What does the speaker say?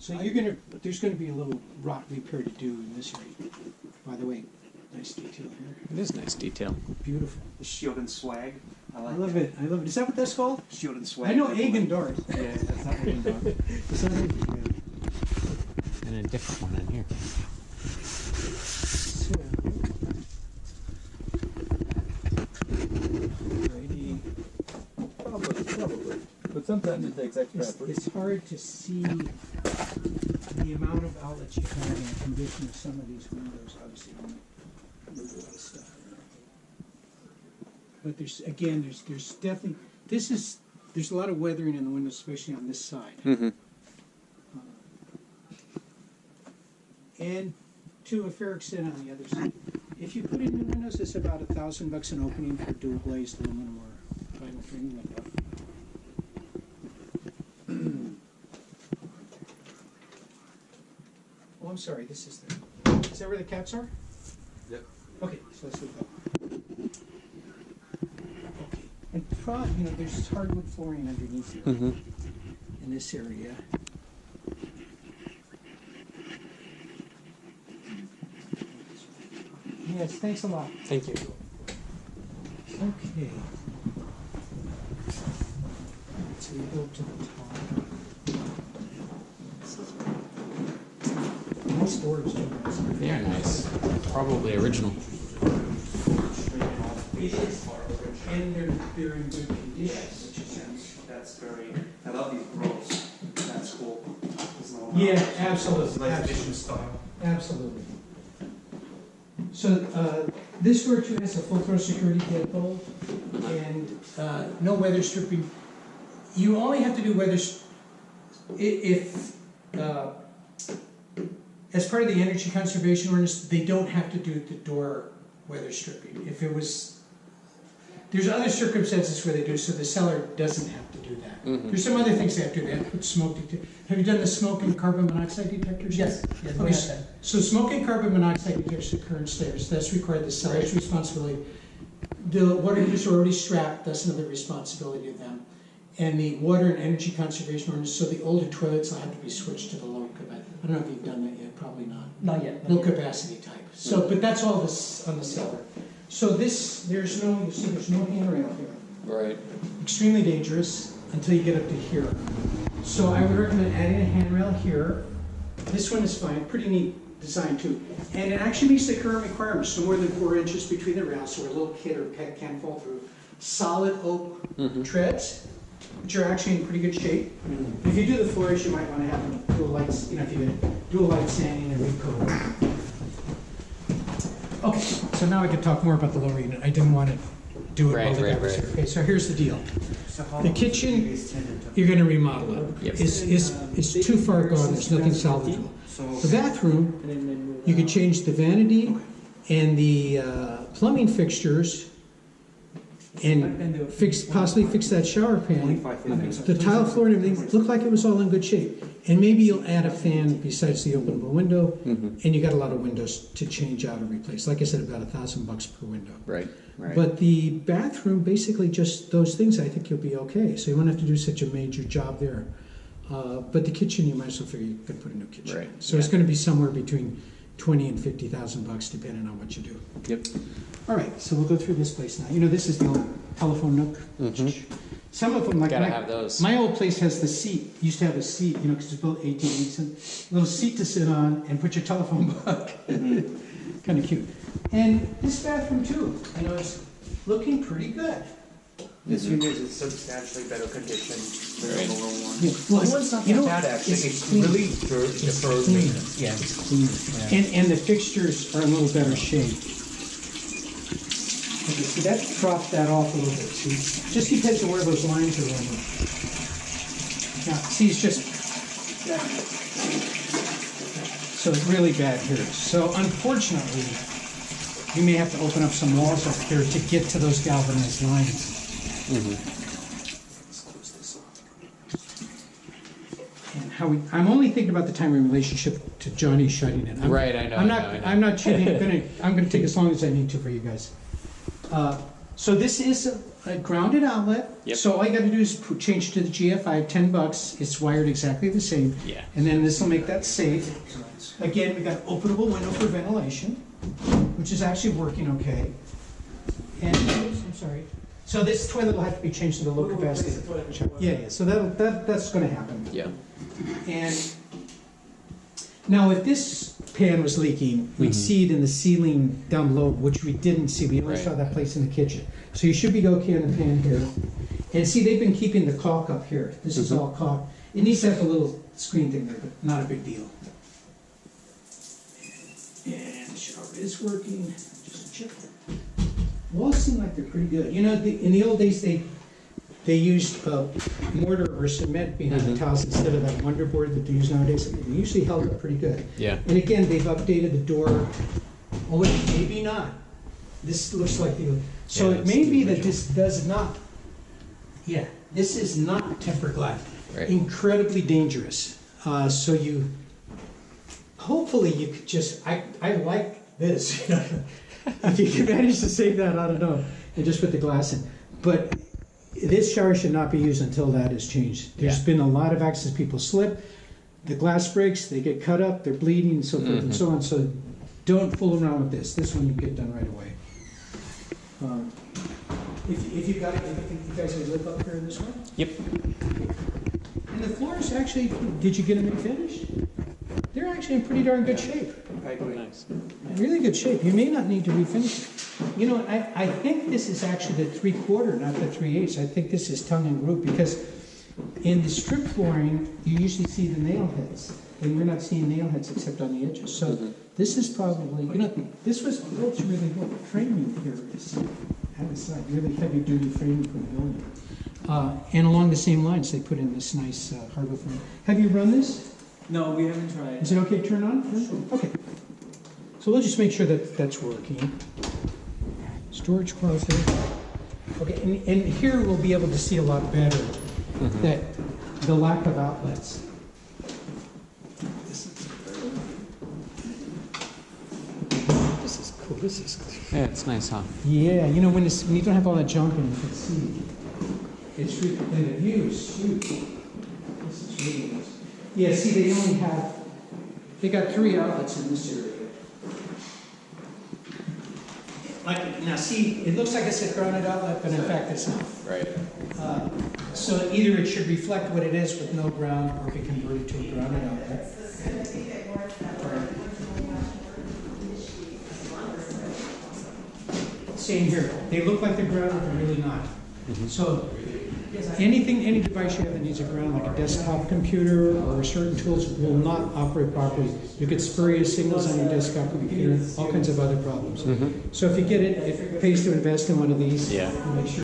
So there's gonna be a little rot repair to do in this area. By the way, nice detail here. It is nice detail. Beautiful. The shield and swag. I love it. I love it. Is that what that's called? Shield and swag. I know egg and dart. Yeah, that's not egg and dart. Is that it? And a different one in here. So, righty. Probably. But sometimes it takes extra effort. It's hard to see the amount of outlets you have and the condition of some of these windows. Obviously, move a lot of stuff around. But there's definitely there's a lot of weathering in the windows, especially on this side. Mm-hmm. And to a fair extent on the other side. If you put in new windows, it's about $1,000 an opening for dual glazed aluminum or vinyl frame window. Oh, I'm sorry. Is that where the cats are? Yep. Okay, so let's leave that. Okay, and there's hardwood flooring underneath here in this area. Yes, thanks a lot. Thank you. Okay. So you go to the top. Nice doors too. They are nice. Probably original. It is. And they're in good condition, which is nice. That's very. I love these grills. That's cool. Yeah, absolutely. Nice addition style. Absolutely. So this door too has a full throw security deadbolt and no weather stripping. You only have to do weather if as part of the energy conservation ordinance, they don't have to do the door weather stripping. If it was, there's other circumstances where they do, so the seller doesn't have to do that. There's some other things they have to do. They have to put smoke detectors. Have you done the smoke and carbon monoxide detectors? Yes. Yes, Okay, so smoke and carbon monoxide detectors occur in stairs. That's required the seller's responsibility. The water heaters are already strapped. That's another responsibility of them. And the water and energy conservation ordinance, so the older toilets will have to be switched to the low capacity. I don't know if you've done that yet, probably not. Not yet. Low capacity type. So, but that's all this on the seller. So this, you see there's no handrail here. Right. Extremely dangerous until you get up to here. So I would recommend adding a handrail here. This one is fine, pretty neat design too. And it actually meets the current requirements, no more than 4 inches between the rails, so a little kid or pet can't fall through. Solid oak treads, which are actually in pretty good shape. If you do the floors, you might want to have them dual lights, if you dual light sanding and recoat. Okay, so now I can talk more about the lower unit. I didn't want to do it while the guy was here. Okay, so here's the deal. The kitchen, you're going to remodel it. Yep. It's too far gone. There's nothing salvageable. The bathroom, you could change the vanity and the plumbing fixtures and possibly fix that shower pan. The tile floor and everything looked like it was all in good shape. And maybe you'll add a fan besides the openable window, and you got a lot of windows to change out or replace. Like I said, about $1,000 per window. Right. Right. But the bathroom, basically just those things, I think you'll be okay. So you won't have to do such a major job there. But the kitchen, you might as well figure you could put a new kitchen. Right. So it's going to be somewhere between $20,000 and $50,000 depending on what you do. Yep. All right, so we'll go through this place now. You know, this is the old telephone nook. Some of them, like Gotta have those. my old place has the seat. Used to have a seat, you know, because it's built 1880s. Little seat to sit on and put your telephone book. Kind of cute. And this bathroom too, you know, it's looking pretty good. This unit is in substantially better condition than the lower one. Yeah, well, This one's not you that know, bad actually. It's clean. really deferred maintenance. Yeah, it's clean. And the fixtures are in a little better shape. Okay, see, that cropped that off a little bit. See, just depends on where those lines are running. Now, see, it's just so it's really bad here. So unfortunately, you may have to open up some walls up here to get to those galvanized lines. Let's close this off. And how I'm only thinking about the time in relationship to Johnny shutting it. Right, I know. I'm not cheating. I'm gonna take as long as I need to for you guys. So this is a grounded outlet. Yep. So all you gotta do is change it to the GFI, $10. It's wired exactly the same. Yeah. And then this will make that safe. Again, we got openable window for ventilation, which is actually working okay. And, oops, I'm sorry. So this toilet will have to be changed to the low capacity. Yeah, so that's gonna happen. Yeah. And now if this pan was leaking, we'd see it in the ceiling down below, which we didn't see. We only Right. saw that place in the kitchen. So you should be okay on the pan here. And see, they've been keeping the caulk up here. This is all caulk. It needs to have a little screen thing there, but not a big deal. And the shower is working. Just check. Walls seem like they're pretty good. You know, in the old days, they used mortar or cement behind the tiles instead of that wonder board that they use nowadays. They usually held up pretty good. Yeah. And again, they've updated the door. Oh wait, maybe not. This looks like the, so Yeah, it it's may the be that original. this does not, yeah, this is not tempered glass. Right. Incredibly dangerous. So you, hopefully you could just, I like this. If you can manage to save that, I don't know, and just put the glass in. But this shower should not be used until that is changed. There's Yeah. been a lot of accidents, people slip, the glass breaks, they get cut up, they're bleeding, and so forth and so on. So don't fool around with this. This one you get done right away. If you got it, I think you guys would live up here in this one. Yep. And the floors actually, did you get them in finished? They're actually in pretty darn good shape. I agree. Nice. Really good shape. You may not need to refinish it. You know, I think this is actually the 3/4, not the 3/8. I think this is tongue and groove because in the strip flooring, you usually see the nail heads. And we're not seeing nail heads except on the edges. So this is probably, you know, this was built really well. The framing here is, really heavy duty framing for the building. And along the same lines, they put in this nice hardwood frame. Have you run this? No, we haven't tried. Is it okay to turn on? Okay. So we'll just make sure that that's working. Storage closet. Okay, and here we'll be able to see a lot better that the lack of outlets. This is cool. This is cool. Yeah, it's nice, huh? Yeah, you know when you don't have all that junk and you can see, it's really, and the view is huge. This is really nice. Yeah, see, they got 3 outlets in this area. Like, now see, it looks like it's a grounded outlet, but in fact it's not. Right. So either it should reflect what it is with no ground, or be converted to a grounded outlet. Same here. They look like they're grounded, but really not. So any device you have that needs a ground, like a desktop computer or certain tools, will not operate properly. You get spurious signals on your desktop computer, all kinds of other problems. So if you get it, it pays to invest in one of these. Yeah. And make sure